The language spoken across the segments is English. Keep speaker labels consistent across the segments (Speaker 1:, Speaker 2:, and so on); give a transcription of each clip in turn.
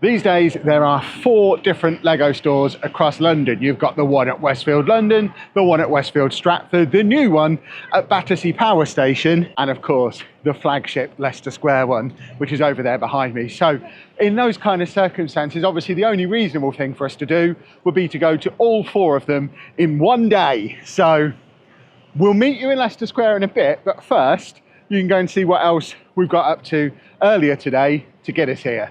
Speaker 1: These days, there are 4 different Lego stores across London. You've got the one at Westfield London, the one at Westfield Stratford, the new one at Battersea Power Station, and of course, the flagship Leicester Square one, which is over there behind me. So in those kind of circumstances, obviously the only reasonable thing for us to do would be to go to all 4 of them in one day. So we'll meet you in Leicester Square in a bit, but first, you can go and see what else we've got up to earlier today to get us here.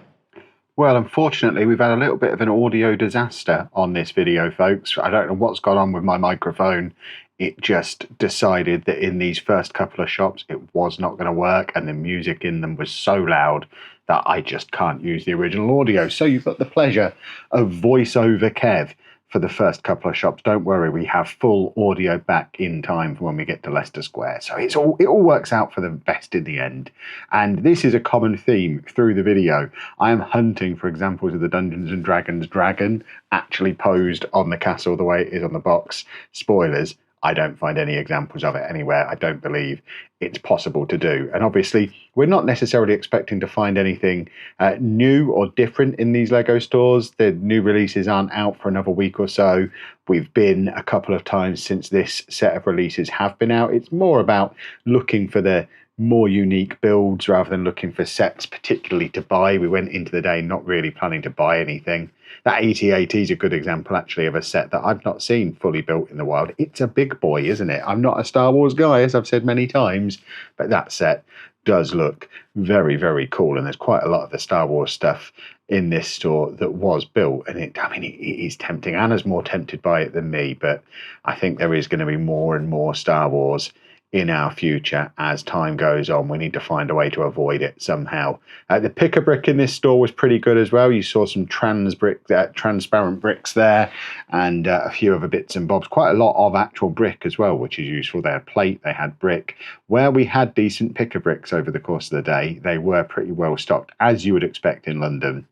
Speaker 2: Well, unfortunately, we've had a little bit of an audio disaster on this video, folks. I don't know what's gone on with my microphone. It just decided that in these first couple of shops, it was not going to work, and the music in them was so loud that I just can't use the original audio. So you've got the pleasure of voiceover Kev for the first couple of shops. Don't worry, we have full audio back in time for when we get to Leicester Square. So it all works out for the best in the end. And this is a common theme through the video. I am hunting for examples of the Dungeons and Dragons dragon actually posed on the castle the way it is on the box. Spoilers, I don't find any examples of it anywhere. I don't believe it's possible to do. And obviously, we're not necessarily expecting to find anything new or different in these Lego stores. The new releases aren't out for another week or so. We've been a couple of times since this set of releases have been out. It's more about looking for the more unique builds rather than looking for sets particularly to buy. We went into the day not really planning to buy anything. That ET-AT is a good example actually of a set that I've not seen fully built in the wild. It's a big boy, isn't it? I'm not a Star Wars guy, as I've said many times, but that set does look very, very cool. And there's quite a lot of the Star Wars stuff in this store that was built, and it is tempting. Anna's more tempted by it than me, but I think there is going to be more and more Star Wars in our future as time goes on. We need to find a way to avoid it somehow. The pick-a-brick in this store was pretty good as well. You saw some transparent bricks there, and a few other bits and bobs. Quite a lot of actual brick as well, which is useful. They had plate, they had brick. Where we had decent pick-a-bricks over the course of the day, they were pretty well stocked, as you would expect in London.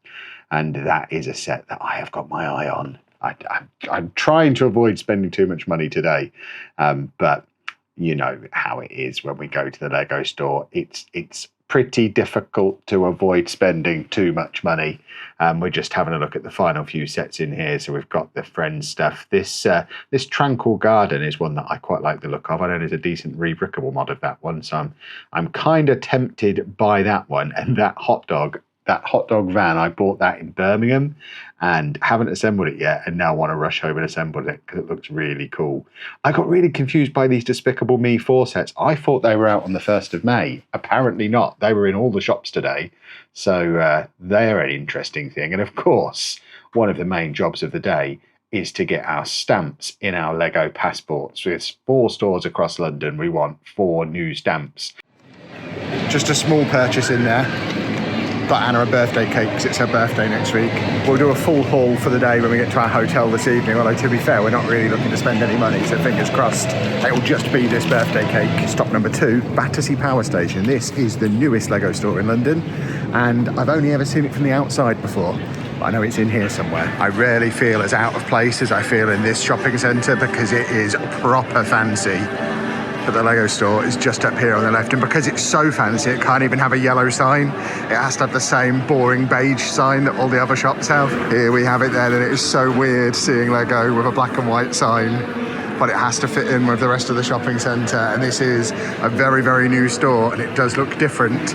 Speaker 2: And that is a set that I have got my eye on. I'm trying to avoid spending too much money today, but you know how it is when we go to the Lego store. It's pretty difficult to avoid spending too much money. We're just having a look at the final few sets in here. So we've got the Friends stuff. This Tranquil Garden is one that I quite like the look of. I know there's a decent rebrickable mod of that one, so I'm kind of tempted by that one. And that hot dog van, I bought that in Birmingham and haven't assembled it yet, and now want to rush home and assemble it because it looks really cool. I got really confused by these Despicable Me 4 sets. I thought they were out on the 1st of May. Apparently not. They were in all the shops today. So they're an interesting thing. And of course, one of the main jobs of the day is to get our stamps in our Lego passports. With 4 stores across London, we want 4 new stamps.
Speaker 1: Just a small purchase in there. Got Anna a birthday cake because it's her birthday next week. We'll do a full haul for the day when we get to our hotel this evening, although to be fair, we're not really looking to spend any money, so fingers crossed it will just be this birthday cake. Stop number 2, Battersea Power Station. This is the newest Lego store in London, and I've only ever seen it from the outside before, but I know it's in here somewhere. I rarely feel as out of place as I feel in this shopping centre because it is proper fancy. But the Lego store is just up here on the left, and because it's so fancy it can't even have a yellow sign. It has to have the same boring beige sign that all the other shops have. Here we have it there, and it is so weird seeing Lego with a black and white sign, but it has to fit in with the rest of the shopping centre. And this is a very, very new store, and it does look different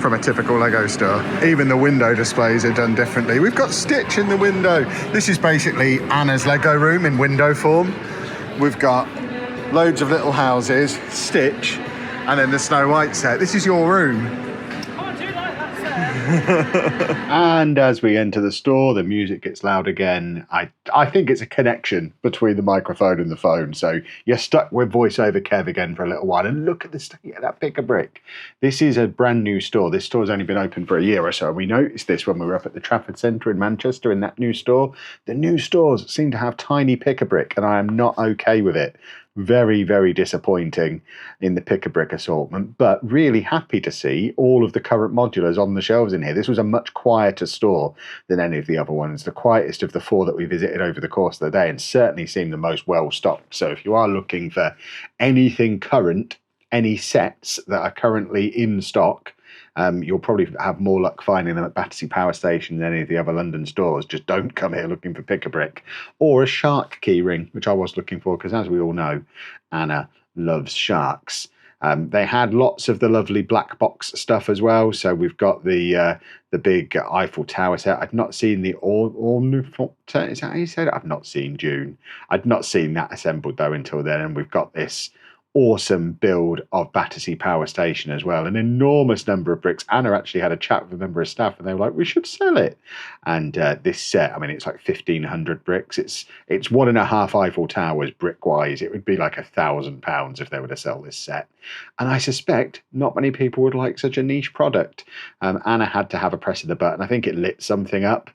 Speaker 1: from a typical Lego store. Even the window displays are done differently. We've got Stitch in the window. This is basically Anna's Lego room in window form. We've got loads of little houses, Stitch, and then the Snow White set. This is your room.
Speaker 3: Oh, I do like that set.
Speaker 2: And as we enter the store, the music gets loud again. I think it's a connection between the microphone and the phone. So you're stuck with voiceover Kev again for a little while. And look at the state of that pick-a-brick. This is a brand new store. This store's only been open for a year or so. We noticed this when we were up at the Trafford Centre in Manchester in that new store. The new stores seem to have tiny pick-a-brick, and I am not okay with it. Very, very disappointing in the pick-a-brick assortment, but really happy to see all of the current modulars on the shelves in here. This was a much quieter store than any of the other ones, the quietest of the 4 that we visited over the course of the day, and certainly seemed the most well-stocked. So if you are looking for anything current, any sets that are currently in stock, You'll probably have more luck finding them at Battersea Power Station than any of the other London stores. Just don't come here looking for pick-a-brick. Or a shark key ring, which I was looking for, because as we all know, Anna loves sharks. They had lots of the lovely black box stuff as well. So we've got the big Eiffel Tower set. I've not seen the All-New-Fontaine. Is that how you said it? I've not seen June. I'd not seen that assembled though until then. And we've got this awesome build of Battersea Power Station as well. An enormous number of bricks. Anna actually had a chat with a member of staff and they were like, we should sell it. And this set, I mean, it's like 1,500 bricks. It's 1.5 Eiffel Towers brick wise. It would be like £1,000 if they were to sell this set. And I suspect not many people would like such a niche product. Anna had to have a press of the button. I think it lit something up.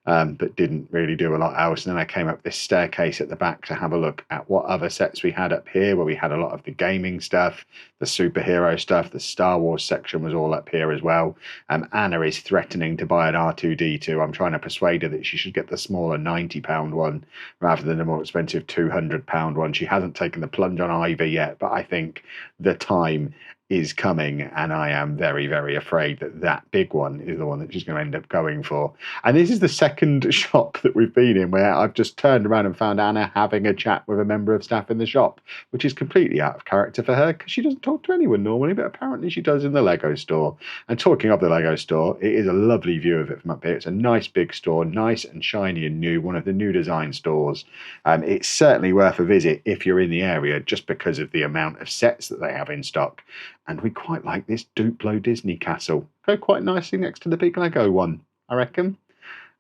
Speaker 2: But didn't really do a lot else. And then I came up this staircase at the back to have a look at what other sets we had up here, where we had a lot of the gaming stuff, the superhero stuff, the Star Wars section was all up here as well. Anna is threatening to buy an R2-D2. I'm trying to persuade her that she should get the smaller £90 one rather than the more expensive £200 one. She hasn't taken the plunge on either yet, but I think the time is coming, and I am very, very afraid that that big one is the one that she's going to end up going for. And this is the second shop that we've been in where I've just turned around and found Anna having a chat with a member of staff in the shop, which is completely out of character for her because she doesn't talk to anyone normally, but apparently she does in the Lego store. And talking of the Lego store, it is a lovely view of it from up here. It's a nice big store, nice and shiny and new, one of the new design stores. It's certainly worth a visit if you're in the area just because of the amount of sets that they have in stock. And we quite like this Duplo Disney castle. Go quite nicely next to the big Lego one, I reckon.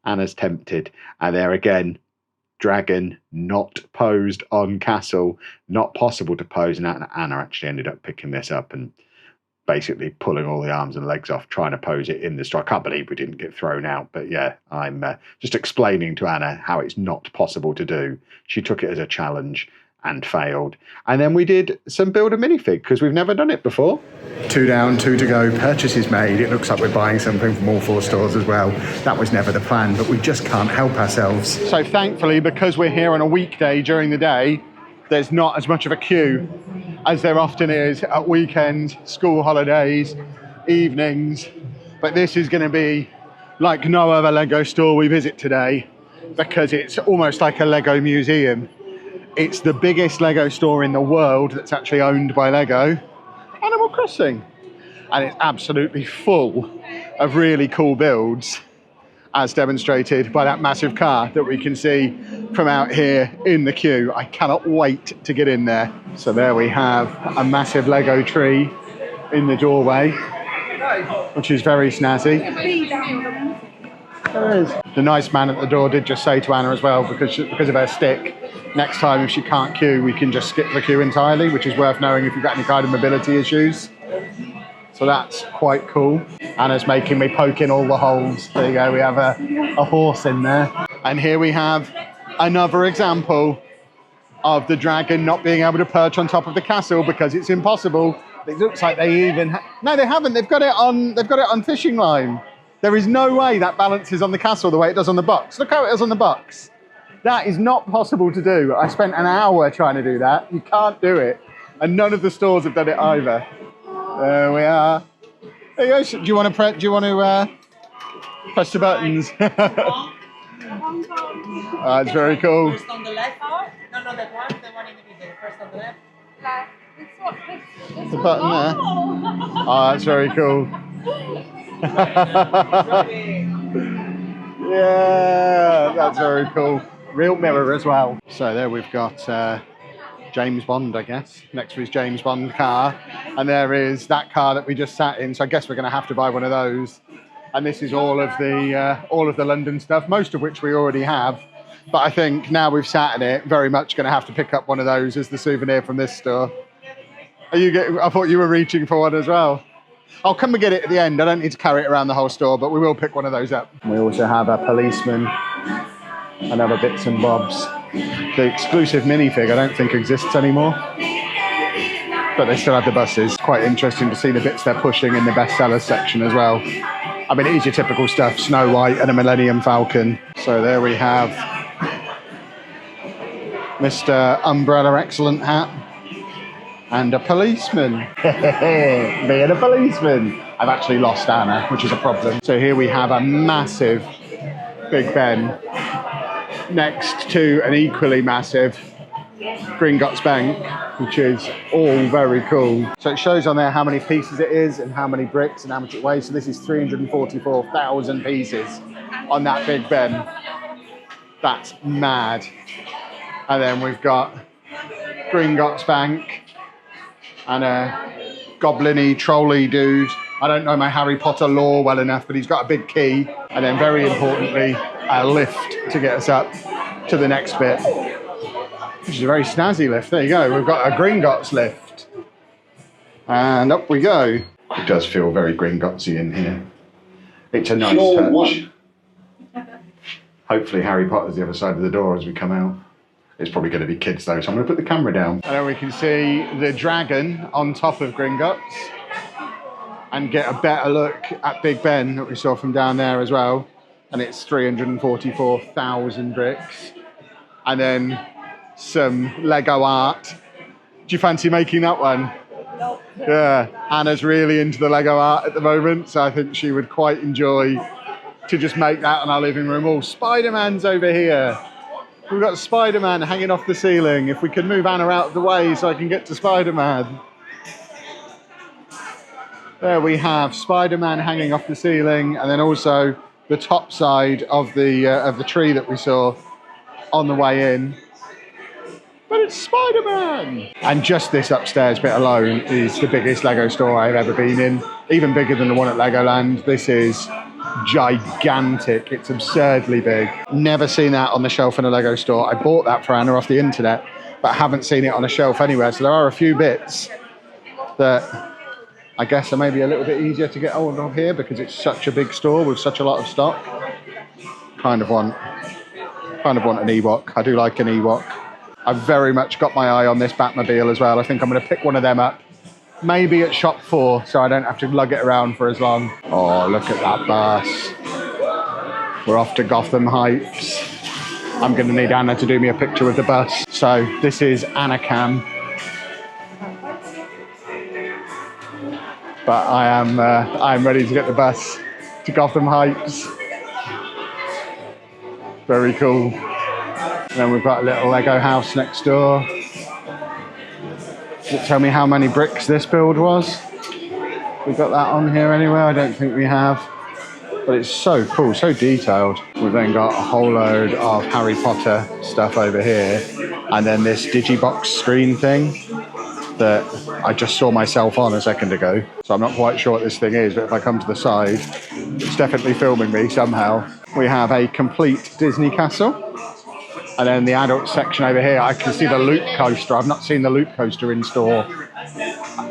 Speaker 2: Anna's tempted. And there again, dragon not posed on castle. Not possible to pose. And Anna actually ended up picking this up and basically pulling all the arms and legs off, trying to pose it in the store. I can't believe we didn't get thrown out. But yeah, I'm just explaining to Anna how it's not possible to do. She took it as a challenge and failed. And then we did some build a minifig because we've never done it before.
Speaker 1: 2 down, 2 to go, purchases made. It looks like we're buying something from all 4 stores as well. That was never the plan, but we just can't help ourselves.
Speaker 2: So thankfully, because we're here on a weekday during the day, there's not as much of a queue as there often is at weekends, school holidays, evenings. But this is going to be like no other Lego store we visit today because it's almost like a Lego museum. It's the biggest Lego store in the world that's actually owned by Lego, Animal Crossing. And it's absolutely full of really cool builds, as demonstrated by that massive car that we can see from out here in the queue. I cannot wait to get in there. So there we have a massive Lego tree in the doorway, which is very snazzy. There is. The nice man at the door did just say to Anna as well, because of her stick, next time if she can't queue, we can just skip the queue entirely, which is worth knowing if you've got any kind of mobility issues. So that's quite cool. Anna's making me poke in all the holes. There you go, we have a horse in there. And here we have another example of the dragon not being able to perch on top of the castle because it's impossible. It looks like they even no, they haven't. They've got it on fishing line. There is no way that balances on the castle the way it does on the box. Look how it is on the box. That is not possible to do. I spent an hour trying to do that. You can't do it. And none of the stores have done it either. There we are. There you go. Do you want to press the buttons? That's very cool.
Speaker 3: First on the left. No, that one. The one in the middle. First on the left.
Speaker 2: The button there. Oh, that's very cool. Yeah, that's very cool. Real mirror as well. So there we've got James Bond, I guess, next to his James Bond car. And there is that car that we just sat in. So I guess we're going to have to buy one of those. And this is all of the London stuff, most of which we already have. But I think now we've sat in it, very much going to have to pick up one of those as the souvenir from this store. I thought you were reaching for one as well. I'll come and get it at the end. I don't need to carry it around the whole store, but we will pick one of those up. We also have a policeman and other bits and bobs. The exclusive minifig I don't think exists anymore, but they still have the buses. Quite interesting to see the bits they're pushing in the bestsellers section as well. I mean, it is your typical stuff, Snow White and a Millennium Falcon. So there we have Mr. Umbrella Excellent Hat and a policeman. Me and a policeman.
Speaker 1: I've actually lost Anna, which is a problem. So here we have a massive Big Ben next to an equally massive Gringotts Bank, which is all very cool. So it shows on there how many pieces it is and how many bricks and how much it weighs. So this is 344,000 pieces on that Big Ben. That's mad. And then we've got Gringotts Bank and a goblin-y, trolley dude. I don't know my Harry Potter lore well enough, but he's got a big key. And then very importantly, a lift to get us up to the next bit. Which is a very snazzy lift. There you go. We've got a Gringotts lift. And up we go. It does feel very Gringottsy in here. It's a nice touch. Hopefully Harry Potter's the other side of the door as we come out. It's probably going to be kids though, so I'm going to put the camera down. And then we can see the dragon on top of Gringotts and get a better look at Big Ben that we saw from down there as well. And it's 344,000 bricks. And then some Lego art. Do you fancy making that one?
Speaker 3: No.
Speaker 1: Yeah, Anna's really into the Lego art at the moment, so I think she would quite enjoy to just make that in our living room. Oh, Spider-Man's over here. We've got Spider-Man hanging off the ceiling. If we could move Anna out of the way so I can get to Spider-Man. There we have Spider-Man hanging off the ceiling, and then also the top side of the tree that we saw on the way in. But it's Spider-Man! And just this upstairs bit alone is the biggest Lego store I've ever been in. Even bigger than the one at Legoland. This is gigantic. It's absurdly big. Never seen that on the shelf in a Lego store. I bought that for Anna off the internet, but haven't seen it on a shelf anywhere. So there are a few bits that I guess are maybe a little bit easier to get hold of here because it's such a big store with such a lot of stock. Kind of want an Ewok. I do like an Ewok. I've very much got my eye on this Batmobile as well. I think I'm going to pick one of them up. Maybe at shop 4, so I don't have to lug it around for as long. Oh, look at that bus. We're off to Gotham Heights. I'm going to need Anna to do me a picture of the bus. So this is Anna Cam. But I'm ready to get the bus to Gotham Heights. Very cool. And then we've got a little Lego house next door. Does it tell me how many bricks this build was? We got that on here anywhere? I don't think we have. But it's so cool, so detailed. We've then got a whole load of Harry Potter stuff over here. And then this Digibox screen thing that I just saw myself on a second ago. So I'm not quite sure what this thing is, but if I come to the side, it's definitely filming me somehow. We have a complete Disney castle. And then the adult section over here, I can see the Loop Coaster. I've not seen the Loop Coaster in store.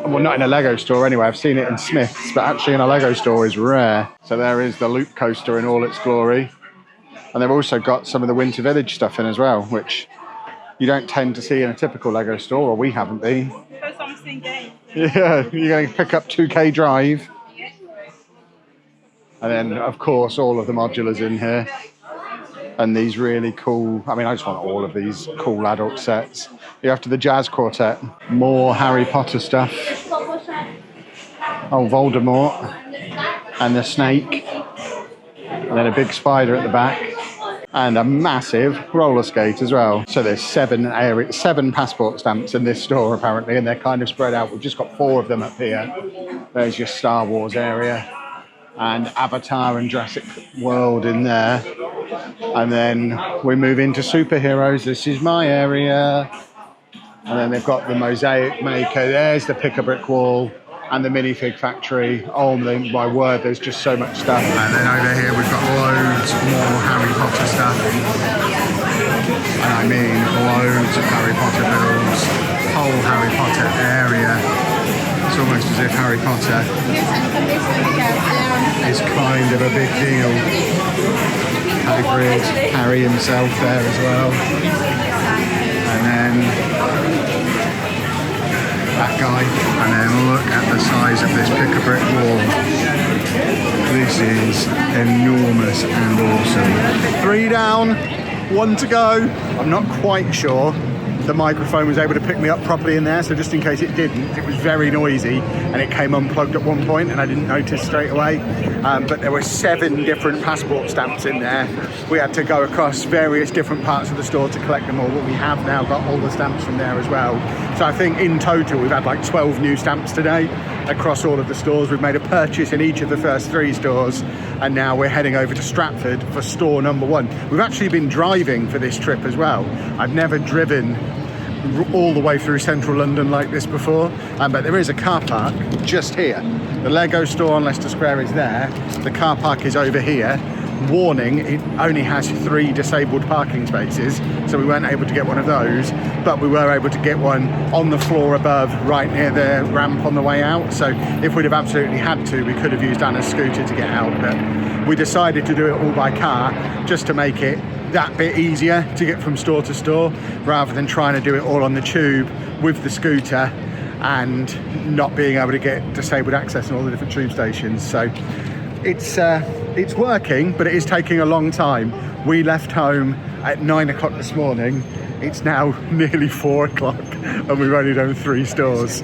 Speaker 1: Well, not in a Lego store anyway. I've seen it in Smith's, but actually in a Lego store is rare. So there is the Loop Coaster in all its glory. And they've also got some of the Winter Village stuff in as well, which you don't tend to see in a typical Lego store, or we haven't been.
Speaker 3: First time I've seen games.
Speaker 1: Yeah, you're going to pick up 2K Drive. And then, of course, all of the modulars in here. And these really cool, I mean, I just want all of these cool adult sets. You're after the Jazz Quartet. More Harry Potter stuff. Oh, Voldemort. And the snake. And then a big spider at the back. And a massive roller skate as well. So there's 7 passport stamps in this store apparently, and they're kind of spread out. We've just got 4 of them up here. There's your Star Wars area. And Avatar and Jurassic World in there. And then we move into superheroes. This is my area. And then they've got the mosaic maker. There's the pick-a-brick wall and the minifig factory. Oh my word, there's just so much stuff. And then over here we've got loads more Harry Potter stuff. And I mean loads of Harry Potter builds. Whole Harry Potter area. It's almost as if Harry Potter is kind of a big deal. Hagrid, Harry himself there as well. And then that guy. And then look at the size of this pick-a-brick wall. This is enormous and awesome. 3 down, 1 to go. I'm not quite sure the microphone was able to pick me up properly in there, so just in case it didn't, it was very noisy and it came unplugged at one point and I didn't notice straight away. But there were 7 different passport stamps in there. We had to go across various different parts of the store to collect them all, but we have now got all the stamps from there as well. So I think in total we've had like 12 new stamps today across all of the stores. We've made a purchase in each of the first 3 stores, and now we're heading over to Stratford for store number 1. We've actually been driving for this trip as well. I've never driven all the way through central London like this before, but there is a car park just here. The Lego store on Leicester Square is there, the car park is over here. Warning, it only has 3 disabled parking spaces, so we weren't able to get one of those, but we were able to get one on the floor above, right near the ramp on the way out. So if we'd have absolutely had to, we could have used Anna's scooter to get out, but we decided to do it all by car just to make it that bit easier to get from store to store, rather than trying to do it all on the tube with the scooter and not being able to get disabled access in all the different tube stations. So it's working, but it is taking a long time. We left home at 9 o'clock this morning. It's now nearly 4 o'clock and we've only done 3 stores.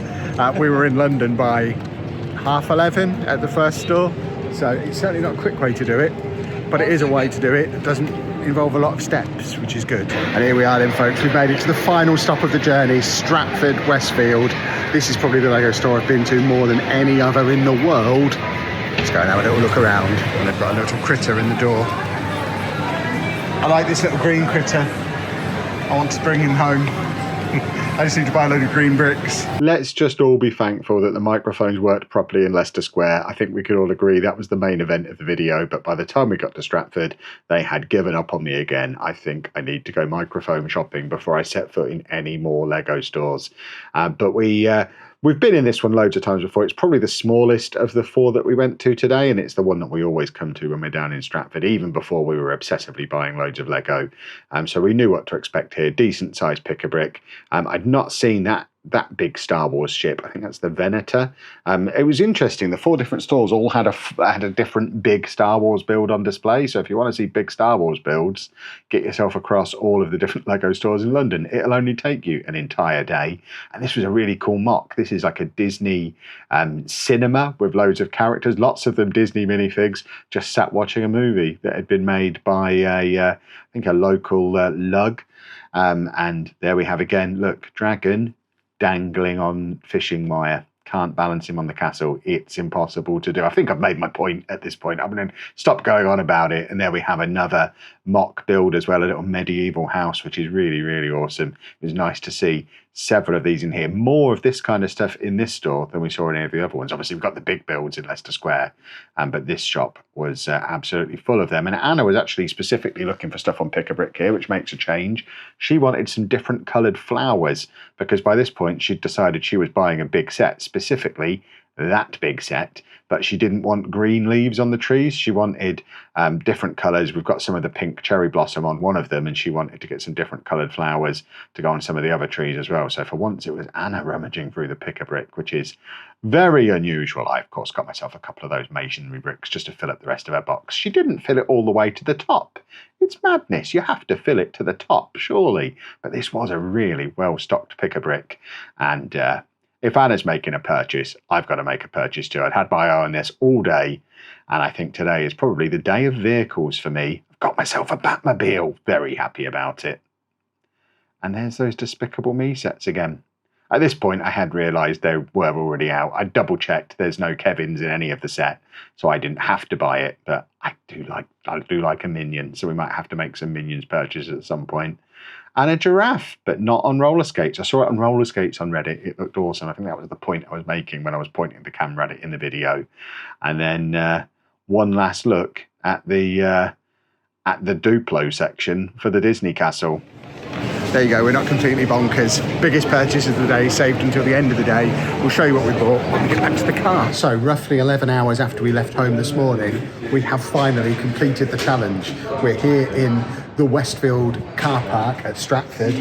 Speaker 1: We were in London by 11:30 at the first store, so it's certainly not a quick way to do it, but it is a way to do it. It doesn't involve a lot of steps, which is good. And here we are then, folks. We've made it to the final stop of the journey, Stratford, Westfield. This is probably the Lego store I've been to more than any other in the world. Let's go and have a little look around. And they've got a little critter in the door. I like this little green critter. I want to bring him home. I just need to buy a load of green bricks.
Speaker 2: Let's just all be thankful that the microphones worked properly in Leicester Square. I think we could all agree that was the main event of the video, but by the time we got to Stratford, they had given up on me again. I think I need to go microphone shopping before I set foot in any more Lego stores. But we've been in this one loads of times before. It's probably the smallest of the 4 that we went to today, and it's the one that we always come to when we're down in Stratford, even before we were obsessively buying loads of Lego. So we knew what to expect here. Decent sized pick-a-brick. I'd not seen that big Star Wars ship. I think that's the Venator. It was interesting. The 4 different stores all had a different big Star Wars build on display. So if you want to see big Star Wars builds, get yourself across all of the different Lego stores in London. It'll only take you an entire day. And this was a really cool mock. This is like a Disney cinema with loads of characters, lots of them Disney minifigs, just sat watching a movie that had been made by I think a local lug. And there we have again, look, dragon dangling on fishing wire. Can't balance him on the castle. It's impossible to do. I think I've made my point at this point. I'm going to stop going on about it. And there we have another mock build as well, a little medieval house, which is really, really awesome. It was nice to see several of these in here. More of this kind of stuff in this store than we saw in any of the other ones. Obviously, we've got the big builds in Leicester Square, but this shop was absolutely full of them. And Anna was actually specifically looking for stuff on Pick-a-Brick here, which makes a change. She wanted some different coloured flowers because by this point she'd decided she was buying a big set, specifically that big set, but she didn't want green leaves on the trees. She wanted different colours. We've got some of the pink cherry blossom on one of them, and she wanted to get some different coloured flowers to go on some of the other trees as well. So for once it was Anna rummaging through the Pick-a-Brick, which is very unusual. I of course got myself a couple of those masonry bricks just to fill up the rest of her box. She didn't fill it all the way to the top. It's madness. You have to fill it to the top, surely. But this was a really well-stocked Pick-a-Brick, and if Anna's making a purchase, I've got to make a purchase too. I'd had my eye on this all day, and I think today is probably the day of vehicles for me. I've got myself a Batmobile. Very happy about it. And there's those Despicable Me sets again. At this point, I had realised they were already out. I double-checked. There's no Kevins in any of the set, so I didn't have to buy it. But I do like a Minion, so we might have to make some Minions purchases at some point. And a giraffe, but not on roller skates. I saw it on roller skates on Reddit. It looked awesome. I think that was the point I was making when I was pointing the camera at it in the video. And then one last look at the Duplo section for the Disney Castle.
Speaker 1: There you go, we're not completely bonkers. Biggest purchase of the day, saved until the end of the day. We'll show you what we bought when we get back to the car. So roughly 11 hours after we left home this morning, we have finally completed the challenge. We're here in the Westfield car park at Stratford,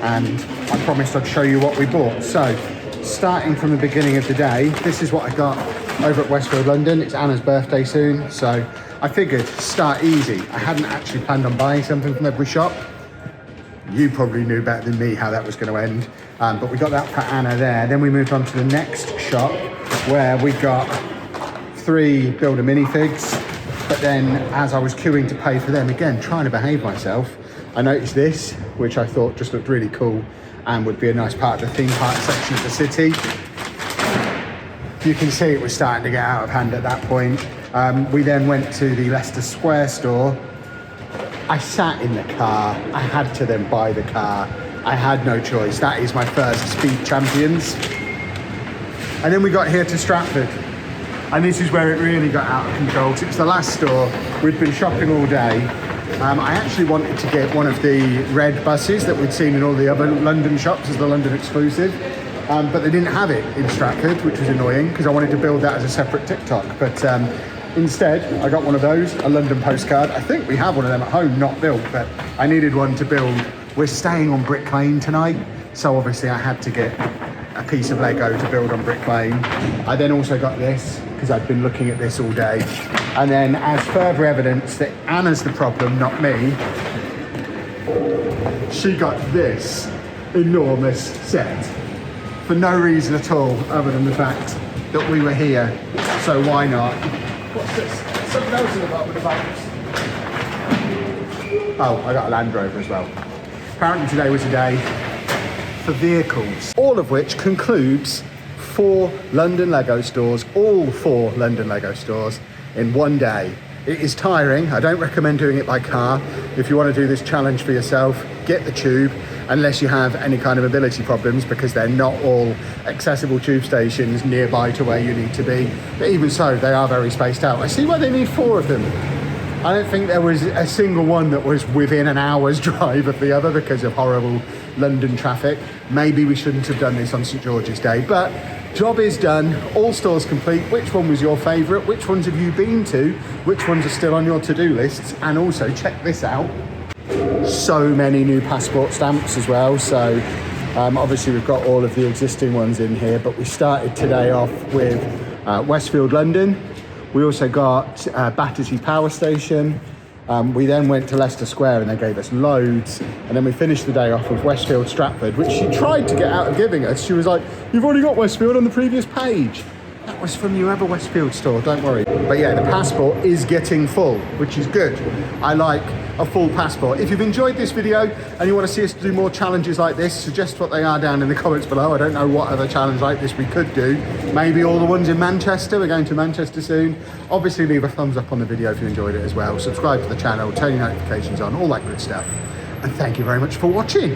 Speaker 1: and I promised I'd show you what we bought. So starting from the beginning of the day, this is what I got over at Westfield London. It's Anna's birthday soon, so I figured start easy. I hadn't actually planned on buying something from every shop. You probably knew better than me how that was going to end. But we got that for Anna there. Then we moved on to the next shop where we got 3 builder minifigs. But then as I was queuing to pay for them, again, trying to behave myself, I noticed this, which I thought just looked really cool and would be a nice part of the theme park section of the city. You can see it was starting to get out of hand at that point. We then went to the Leicester Square store. I sat in the car. I had to then buy the car. I had no choice. That is my first Speed Champions. And then we got here to Stratford. And this is where it really got out of control. It's the last store. We'd been shopping all day. I actually wanted to get one of the red buses that we'd seen in all the other London shops as the London exclusive. But they didn't have it in Stratford, which was annoying because I wanted to build that as a separate TikTok. But instead, I got one of those, a London postcard. I think we have one of them at home, not built, but I needed one to build. We're staying on Brick Lane tonight, so obviously I had to get a piece of Lego to build on Brick Lane. I then also got this, because I'd been looking at this all day. And then as further evidence that Anna's the problem, not me, she got this enormous set. For no reason at all, other than the fact that we were here, so why not? What's this? Something else in the bottom of the box. Oh, I got a Land Rover as well. Apparently today was a day for vehicles, all of which concludes 4 London Lego stores, all 4 London Lego stores in one day. It is tiring. I don't recommend doing it by car. If you want to do this challenge for yourself, get the tube, unless you have any kind of mobility problems, because they're not all accessible tube stations nearby to where you need to be. But even so, they are very spaced out. I see why they need 4 of them. I don't think there was a single one that was within an hour's drive of the other because of horrible London traffic. Maybe we shouldn't have done this on St George's Day, but job is done. All stores complete. Which one was your favourite? Which ones have you been to? Which ones are still on your to-do lists? And also check this out. So many new passport stamps as well. So obviously we've got all of the existing ones in here, but we started today off with Westfield London. We also got Battersea Power Station. We then went to Leicester Square and they gave us loads. And then we finished the day off with Westfield Stratford, which she tried to get out of giving us. She was like, "You've already got Westfield on the previous page." That was from your other Westfield store, don't worry. But yeah, the passport is getting full, which is good. I like a full passport. If you've enjoyed this video and you want to see us do more challenges like this, suggest what they are down in the comments below. I don't know what other challenge like this we could do. Maybe all the ones in Manchester. We're going to Manchester soon. Obviously leave a thumbs up on the video if you enjoyed it as well. Subscribe to the channel, turn your notifications on, all that good stuff. And thank you very much for watching.